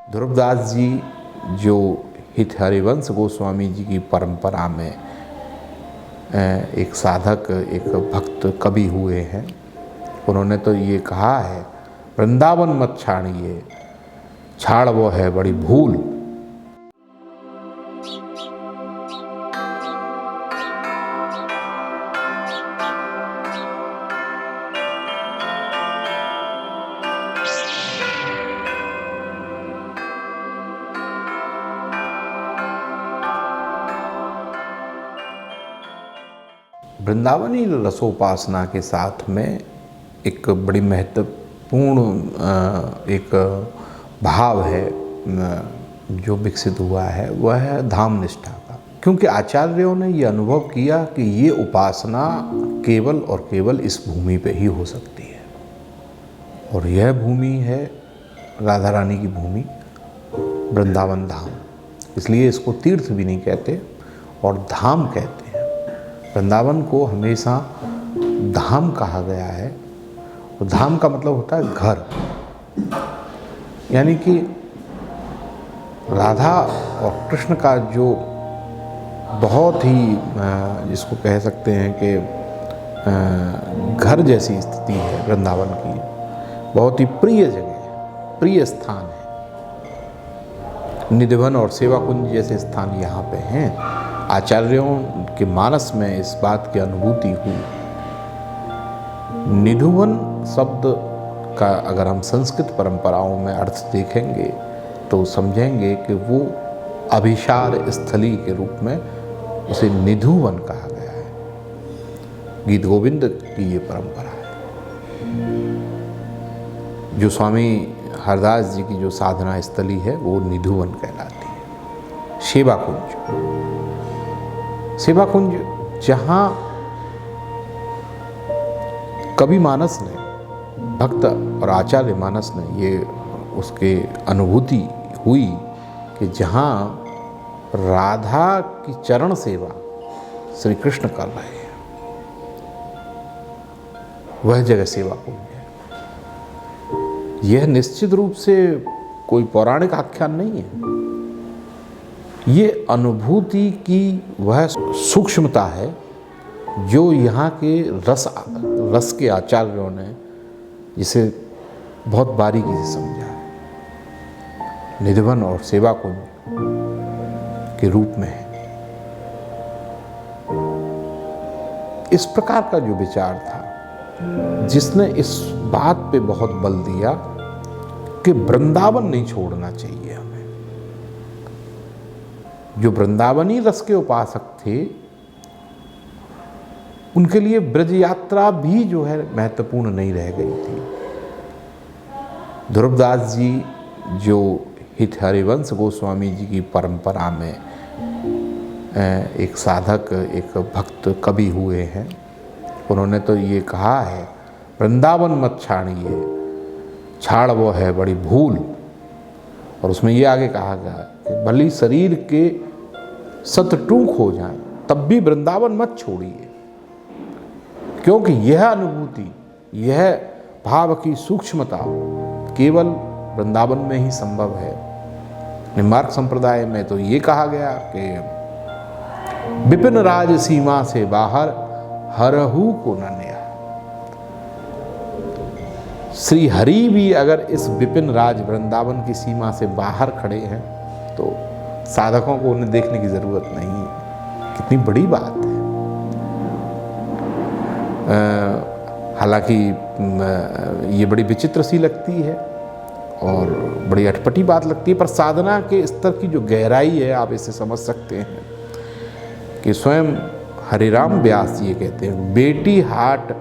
ध्रुवदास जी जो हित हरिवंश गोस्वामी जी की परंपरा में एक साधक, एक भक्त कवि हुए हैं, उन्होंने तो ये कहा है, वृंदावन मत छाड़िए, छाड़ वो है बड़ी भूल। वृंदावनी रसोपासना के साथ में एक बड़ी महत्वपूर्ण एक भाव है जो विकसित हुआ है, वह है धाम निष्ठा का। क्योंकि आचार्यों ने ये अनुभव किया कि ये उपासना केवल और केवल इस भूमि पे ही हो सकती है, और यह भूमि है राधा रानी की भूमि, वृंदावन धाम। इसलिए इसको तीर्थ भी नहीं कहते और धाम कहते हैं। वृंदावन को हमेशा धाम कहा गया है, और धाम का मतलब होता है घर। यानी कि राधा और कृष्ण का जो बहुत ही जिसको कह सकते हैं कि घर जैसी स्थिति है वृंदावन की, बहुत ही प्रिय जगह है, प्रिय स्थान है। निधिवन और सेवा कुंज जैसे स्थान यहाँ पे हैं। आचार्यों के मानस में इस बात की अनुभूति हुई। निधुवन शब्द का अगर हम संस्कृत परंपराओं में अर्थ देखेंगे तो समझेंगे कि वो अभिसार स्थली के रूप में उसे निधुवन कहा गया है। गीत गोविंद की ये परंपरा है। जो स्वामी हरदास जी की जो साधना स्थली है वो निधुवन कहलाती है। सेवा कुंज, सेवा कुंज जहाँ कवि मानस ने, भक्त और आचार्य मानस ने ये उसके अनुभूति हुई कि जहाँ राधा की चरण सेवा श्री कृष्ण कर रहे हैं, वह जगह सेवा कुंज है। यह निश्चित रूप से कोई पौराणिक आख्यान नहीं है, ये अनुभूति की वह सूक्ष्मता है जो यहाँ के रस के आचार्यों ने इसे बहुत बारीकी से समझा है। निधिवन और सेवा कुंज के रूप में है। इस प्रकार का जो विचार था, जिसने इस बात पे बहुत बल दिया कि वृंदावन नहीं छोड़ना चाहिए हमें। जो वृंदावनी रस के उपासक थे, उनके लिए ब्रज यात्रा भी जो है महत्वपूर्ण नहीं रह गई थी। ध्रुवदास जी जो हित हरिवंश गोस्वामी जी की परंपरा में एक साधक, एक भक्त कवि हुए हैं, उन्होंने तो ये कहा है, वृंदावन मत छाड़िए, छाड़ वो है बड़ी भूल। और उसमें ये आगे कहा गया कि भली शरीर के सतटूक हो जाएं, तब भी वृंदावन मत छोड़िए, क्योंकि यह अनुभूति, यह भाव की सूक्ष्मता केवल वृंदावन में ही संभव है। निम्बार्क संप्रदाय में तो ये कहा गया कि विपिन राज सीमा से बाहर हरहु को न नया। श्री हरि भी अगर इस विपिन राज वृंदावन की सीमा से बाहर खड़े हैं तो साधकों को उन्हें देखने की जरूरत नहीं है। कितनी बड़ी बात है। हालांकि ये बड़ी विचित्र सी लगती है और बड़ी अटपटी बात लगती है, पर साधना के स्तर की जो गहराई है, आप इसे समझ सकते हैं कि स्वयं हरिराम व्यास ये कहते हैं, बेटी हाट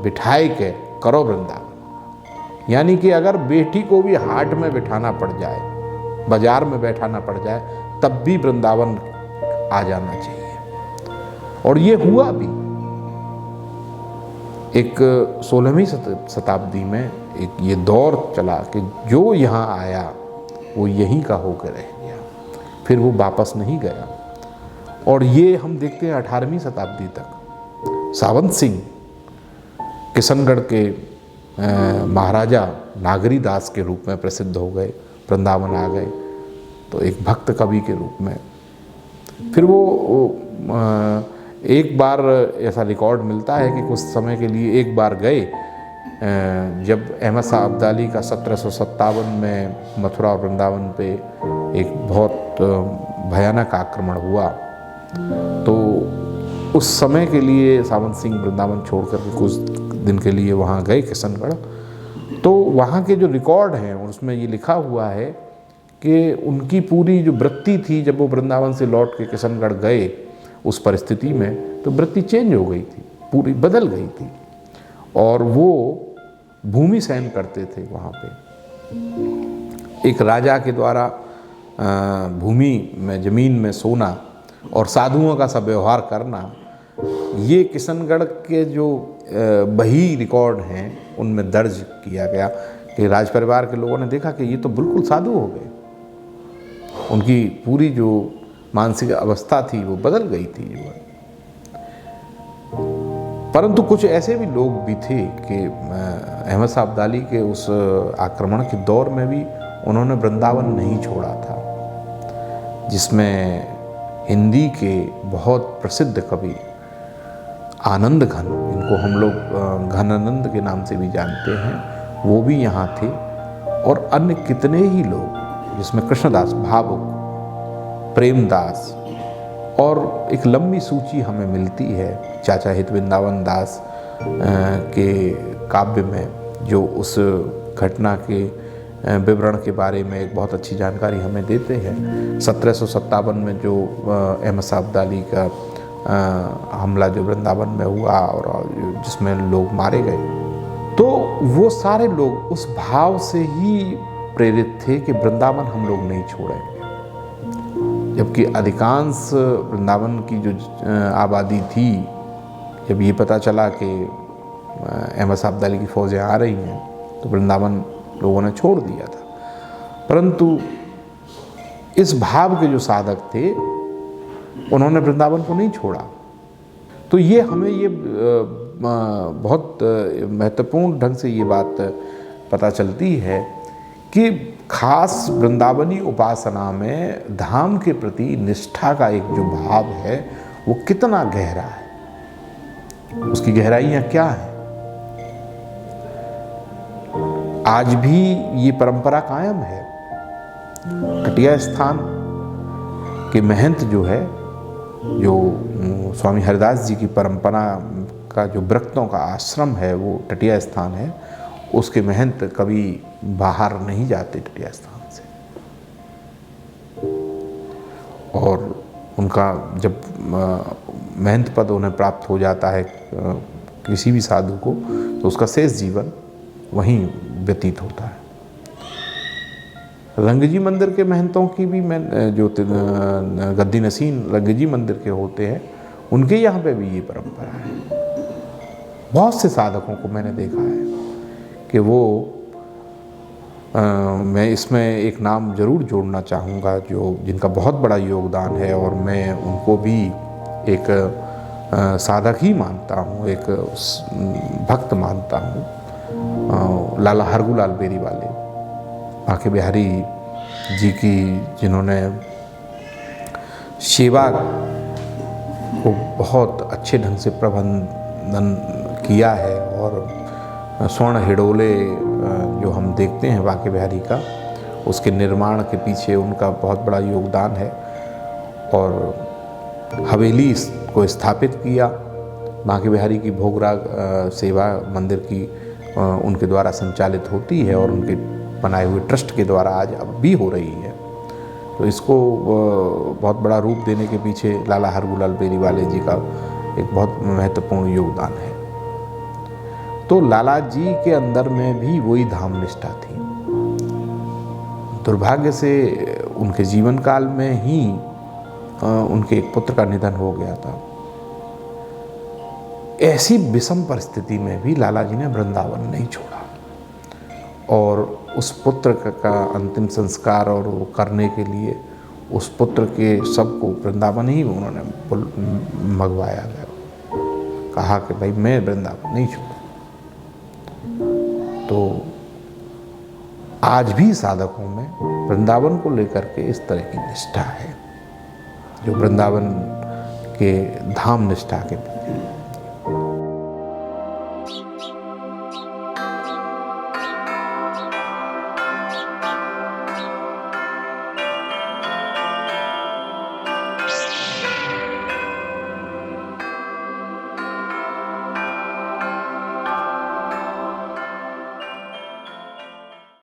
बिठाए के करो वृंदावन। यानी कि अगर बेटी को भी हाट में बिठाना पड़ जाए, बाजार में बैठाना पड़ जाए, तब भी वृंदावन आ जाना चाहिए। और ये हुआ भी। एक 16वीं शताब्दी में एक ये दौर चला कि जो यहाँ आया वो यहीं का होकर रह गया, फिर वो वापस नहीं गया। और ये हम देखते हैं 18वीं शताब्दी तक। सावंत सिंह किशनगढ़ के महाराजा नागरी दास के रूप में प्रसिद्ध हो गए। वृंदावन आ गए, तो एक भक्त कवि के रूप में। फिर वो एक बार ऐसा रिकॉर्ड मिलता है कि कुछ समय के लिए एक बार गए, जब अहमद शाह अब्दाली का 1757 में मथुरा और वृंदावन पे एक बहुत भयानक आक्रमण हुआ, तो उस समय के लिए सावंत सिंह वृंदावन छोड़ कर के कुछ दिन के लिए वहाँ गए किशनगढ़। तो वहाँ के जो रिकॉर्ड हैं उसमें ये लिखा हुआ है कि उनकी पूरी जो वृत्ति थी, जब वो वृंदावन से लौट के किशनगढ़ गए उस परिस्थिति में, तो वृत्ति चेंज हो गई थी, पूरी बदल गई थी। और वो भूमि सहन करते थे वहाँ पे। एक राजा के द्वारा भूमि में, ज़मीन में सोना और साधुओं का सब व्यवहार करना, ये किशनगढ़ के जो बही रिकॉर्ड हैं उनमें दर्ज किया गया कि राज परिवार के लोगों ने देखा कि ये तो बिल्कुल साधु हो गए। उनकी पूरी जो मानसिक अवस्था थी वो बदल गई थी। परंतु कुछ ऐसे भी लोग भी थे कि अहमद शाह अब्दाली के उस आक्रमण के दौर में भी उन्होंने वृंदावन नहीं छोड़ा था, जिसमें हिंदी के बहुत प्रसिद्ध कवि आनंद घन, इनको हम लोग घनानंद के नाम से भी जानते हैं, वो भी यहाँ थे, और अन्य कितने ही लोग, जिसमें कृष्णदास भावुक, प्रेमदास, और एक लंबी सूची हमें मिलती है चाचा हित वृंदावन दास के काव्य में, जो उस घटना के विवरण के बारे में एक बहुत अच्छी जानकारी हमें देते हैं। 1757 में जो अहमद शाह अब्दाली का हमला जो वृंदावन में हुआ और जिसमें लोग मारे गए, तो वो सारे लोग उस भाव से ही प्रेरित थे कि वृंदावन हम लोग नहीं छोड़ेंगे। जबकि अधिकांश वृंदावन की जो आबादी थी, जब ये पता चला कि अहमद शाह अब्दाली की फौजें आ रही हैं, तो वृंदावन लोगों ने छोड़ दिया था। परंतु इस भाव के जो साधक थे, उन्होंने वृंदावन को नहीं छोड़ा। तो ये हमें ये बहुत महत्वपूर्ण ढंग से ये बात पता चलती है कि खास वृंदावनी उपासना में धाम के प्रति निष्ठा का एक जो भाव है वो कितना गहरा है, उसकी गहराइयाँ क्या है। आज भी ये परंपरा कायम है। कटिया स्थान के महंत जो है, जो स्वामी हरिदास जी की परंपरा का जो व्रतों का आश्रम है, वो टटिया स्थान है। उसके महंत कभी बाहर नहीं जाते टटिया स्थान से, और उनका जब महंत पद उन्हें प्राप्त हो जाता है किसी भी साधु को, तो उसका शेष जीवन वहीं व्यतीत होता है। रंगजी मंदिर के महंतों की भी मैं जो गद्दी नसीन रंगजी मंदिर के होते हैं, उनके यहाँ पे भी ये परंपरा है। बहुत से साधकों को मैंने देखा है कि वो मैं इसमें एक नाम ज़रूर जोड़ना चाहूँगा जो जिनका बहुत बड़ा योगदान है, और मैं उनको भी एक साधक ही मानता हूँ, एक भक्त मानता हूँ। लाला हरगुलाल बेरी वाले, बांके बिहारी जी की, जिन्होंने सेवा को बहुत अच्छे ढंग से प्रबंधन किया है, और स्वर्ण हिडोले जो हम देखते हैं बांके बिहारी का, उसके निर्माण के पीछे उनका बहुत बड़ा योगदान है। और हवेली को स्थापित किया, बांके बिहारी की भोगराग सेवा मंदिर की उनके द्वारा संचालित होती है, और उनके बनाए हुए ट्रस्ट के द्वारा आज अब भी हो रही है। तो इसको बहुत बड़ा रूप देने के पीछे लाला हरगुलाल बेरी वाले जी का एक बहुत महत्वपूर्ण योगदान है। तो लाला जी के अंदर में भी वही धाम निष्ठा थी। दुर्भाग्य से उनके जीवन काल में ही उनके एक पुत्र का निधन हो गया था। ऐसी विषम परिस्थिति में भी लाला जी ने वृंदावन नहीं छोड़ा, और उस पुत्र का अंतिम संस्कार और वो करने के लिए उस पुत्र के सबको वृंदावन ही उन्होंने मंगवाया गया। कहा कि भाई मैं वृंदावन नहीं छोड़ा। तो आज भी साधकों में वृंदावन को लेकर के इस तरह की निष्ठा है जो वृंदावन के धाम निष्ठा के